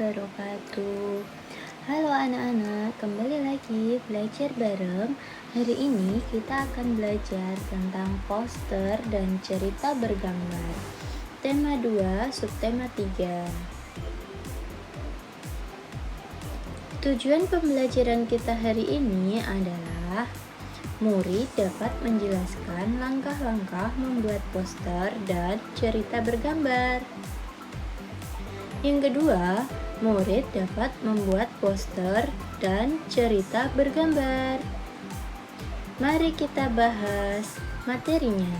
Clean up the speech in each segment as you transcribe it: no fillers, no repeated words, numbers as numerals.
wabarakatuh. Halo anak-anak, kembali lagi belajar bareng. Hari ini kita akan belajar tentang poster dan cerita bergambar. Tema 2, subtema 3. Tujuan pembelajaran kita hari ini adalah murid dapat menjelaskan langkah-langkah membuat poster dan cerita bergambar. Yang kedua, murid dapat membuat poster dan cerita bergambar. Mari kita bahas materinya.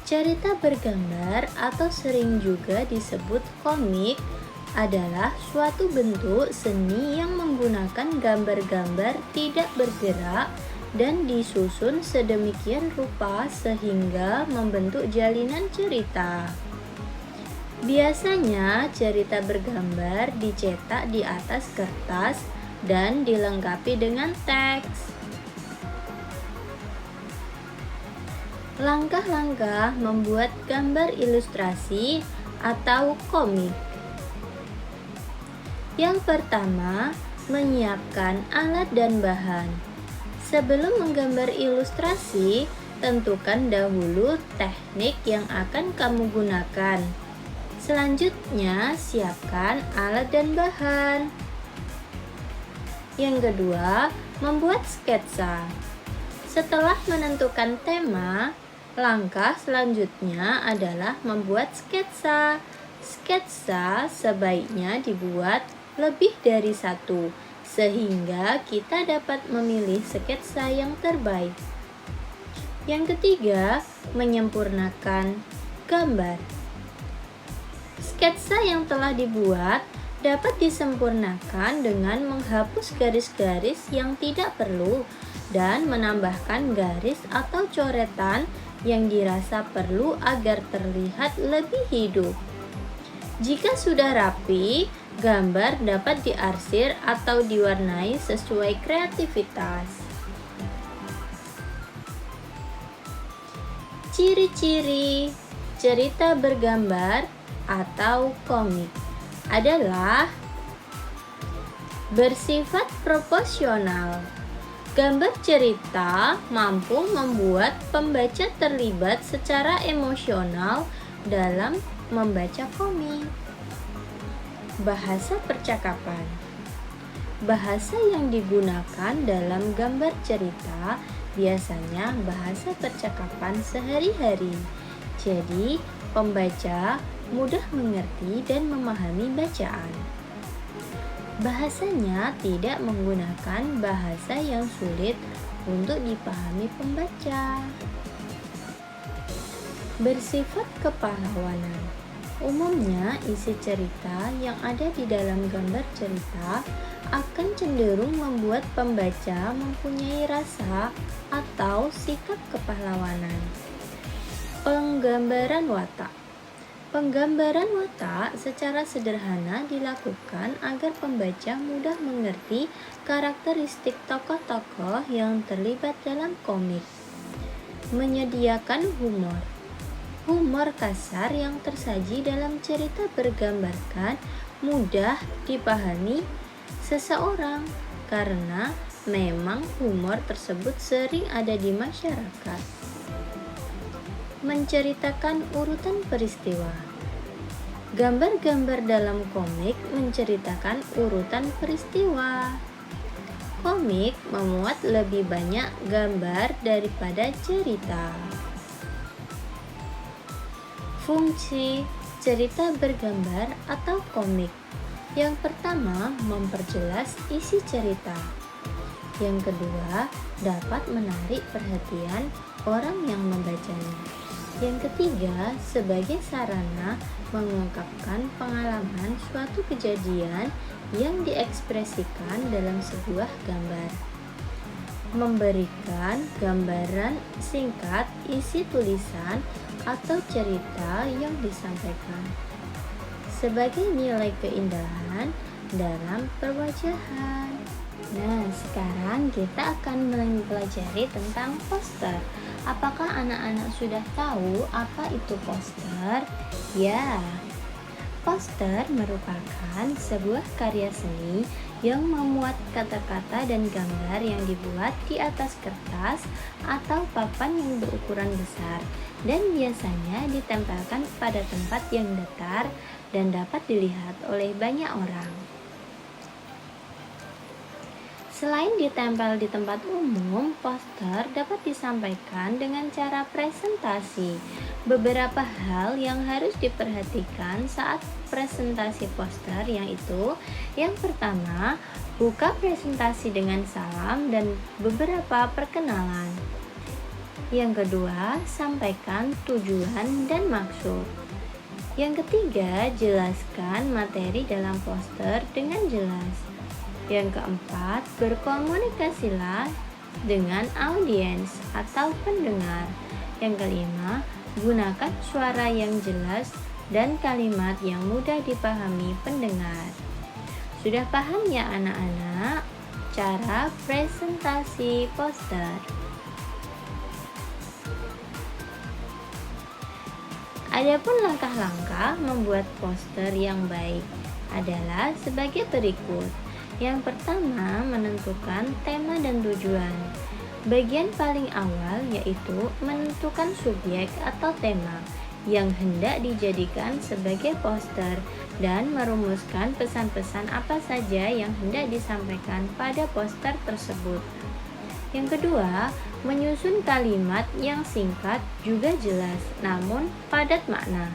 Cerita bergambar atau sering juga disebut komik adalah suatu bentuk seni yang menggunakan gambar-gambar tidak bergerak dan disusun sedemikian rupa sehingga membentuk jalinan cerita. Biasanya cerita bergambar dicetak di atas kertas dan dilengkapi dengan teks. Langkah-langkah membuat gambar ilustrasi atau komik. Yang pertama, menyiapkan alat dan bahan. Sebelum menggambar ilustrasi, tentukan dahulu teknik yang akan kamu gunakan. Selanjutnya, siapkan alat dan bahan. Yang kedua, membuat sketsa. Setelah menentukan tema, langkah selanjutnya adalah membuat sketsa. Sketsa sebaiknya dibuat lebih dari satu, sehingga kita dapat memilih sketsa yang terbaik. Yang ketiga, menyempurnakan gambar. Sketsa yang telah dibuat dapat disempurnakan dengan menghapus garis-garis yang tidak perlu dan menambahkan garis atau coretan yang dirasa perlu agar terlihat lebih hidup. Jika sudah rapi, gambar dapat diarsir atau diwarnai sesuai kreativitas. Ciri-ciri cerita bergambar atau komik adalah bersifat proporsional. Gambar cerita mampu membuat pembaca terlibat secara emosional dalam membaca komik. Bahasa percakapan. Bahasa yang digunakan dalam gambar cerita biasanya bahasa percakapan sehari-hari. Jadi, pembaca mudah mengerti dan memahami bacaan. Bahasanya tidak menggunakan bahasa yang sulit untuk dipahami pembaca. Bersifat kepahlawanan. Umumnya, isi cerita yang ada di dalam gambar cerita akan cenderung membuat pembaca mempunyai rasa atau sikap kepahlawanan. Penggambaran watak. Penggambaran watak secara sederhana dilakukan agar pembaca mudah mengerti karakteristik tokoh-tokoh yang terlibat dalam komik. Menyediakan humor. Humor kasar yang tersaji dalam cerita bergambarkan mudah dipahami seseorang karena memang humor tersebut sering ada di masyarakat. Menceritakan urutan peristiwa. Gambar-gambar dalam komik menceritakan urutan peristiwa. Komik memuat lebih banyak gambar daripada cerita. Fungsi cerita bergambar atau komik. Yang pertama, memperjelas isi cerita. Yang kedua, dapat menarik perhatian orang yang membacanya. Yang ketiga, sebagai sarana mengungkapkan pengalaman suatu kejadian yang diekspresikan dalam sebuah gambar. Memberikan gambaran singkat isi tulisan atau cerita yang disampaikan. Sebagai nilai keindahan dalam perwajahan. Nah, sekarang kita akan mempelajari tentang poster. Apakah anak-anak sudah tahu apa itu poster? Ya, poster merupakan sebuah karya seni yang memuat kata-kata dan gambar yang dibuat di atas kertas atau papan yang berukuran besar dan biasanya ditempelkan pada tempat yang datar dan dapat dilihat oleh banyak orang. Selain ditempel di tempat umum, poster dapat disampaikan dengan cara presentasi. Beberapa hal yang harus diperhatikan saat presentasi poster yang pertama, buka presentasi dengan salam dan beberapa perkenalan. Yang kedua, sampaikan tujuan dan maksud. Yang ketiga, jelaskan materi dalam poster dengan jelas. Yang keempat, berkomunikasilah dengan audiens atau pendengar. Yang kelima, gunakan suara yang jelas dan kalimat yang mudah dipahami pendengar. Sudah paham ya anak-anak cara presentasi poster? Adapun langkah-langkah membuat poster yang baik adalah sebagai berikut. Yang pertama, menentukan tema dan tujuan. Bagian paling awal yaitu menentukan subjek atau tema yang hendak dijadikan sebagai poster dan merumuskan pesan-pesan apa saja yang hendak disampaikan pada poster tersebut. Yang kedua, menyusun kalimat yang singkat juga jelas namun padat makna.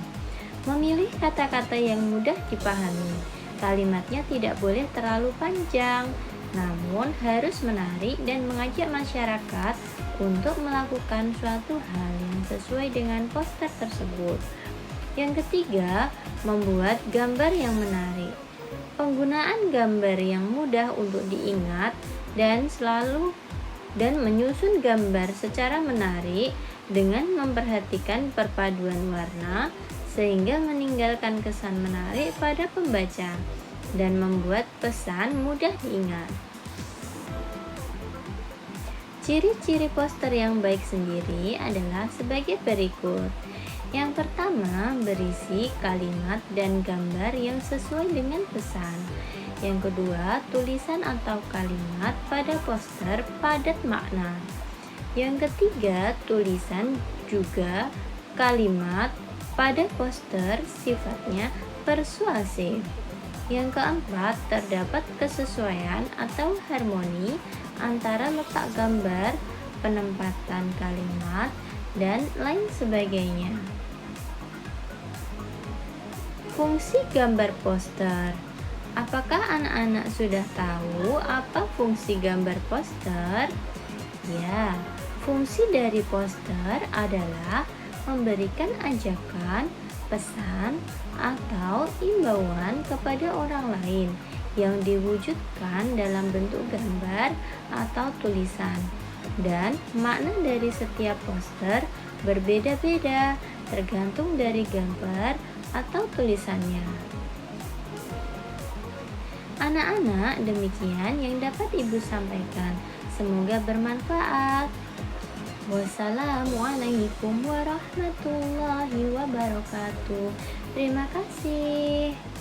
Memilih kata-kata yang mudah dipahami. Kalimatnya tidak boleh terlalu panjang, namun harus menarik dan mengajak masyarakat untuk melakukan suatu hal yang sesuai dengan poster tersebut. Yang ketiga, membuat gambar yang menarik. Penggunaan gambar yang mudah untuk diingat dan menyusun gambar secara menarik dengan memperhatikan perpaduan warna sehingga meninggalkan kesan menarik pada pembaca dan membuat pesan mudah diingat. Ciri-ciri poster yang baik sendiri adalah sebagai berikut. Yang pertama, berisi kalimat dan gambar yang sesuai dengan pesan. Yang kedua, tulisan atau kalimat pada poster padat makna. Yang ketiga, tulisan juga kalimat pada poster sifatnya persuasif. Yang keempat, terdapat kesesuaian atau harmoni antara letak gambar, penempatan kalimat, dan lain sebagainya. Fungsi gambar poster. Apakah anak-anak sudah tahu apa fungsi gambar poster? Ya, fungsi dari poster adalah memberikan ajakan, pesan, atau imbauan kepada orang lain yang diwujudkan dalam bentuk gambar atau tulisan. Dan makna dari setiap poster berbeda-beda tergantung dari gambar atau tulisannya. Anak-anak, demikian yang dapat Ibu sampaikan. Semoga bermanfaat. Wassalamualaikum warahmatullahi wabarakatuh. Terima kasih.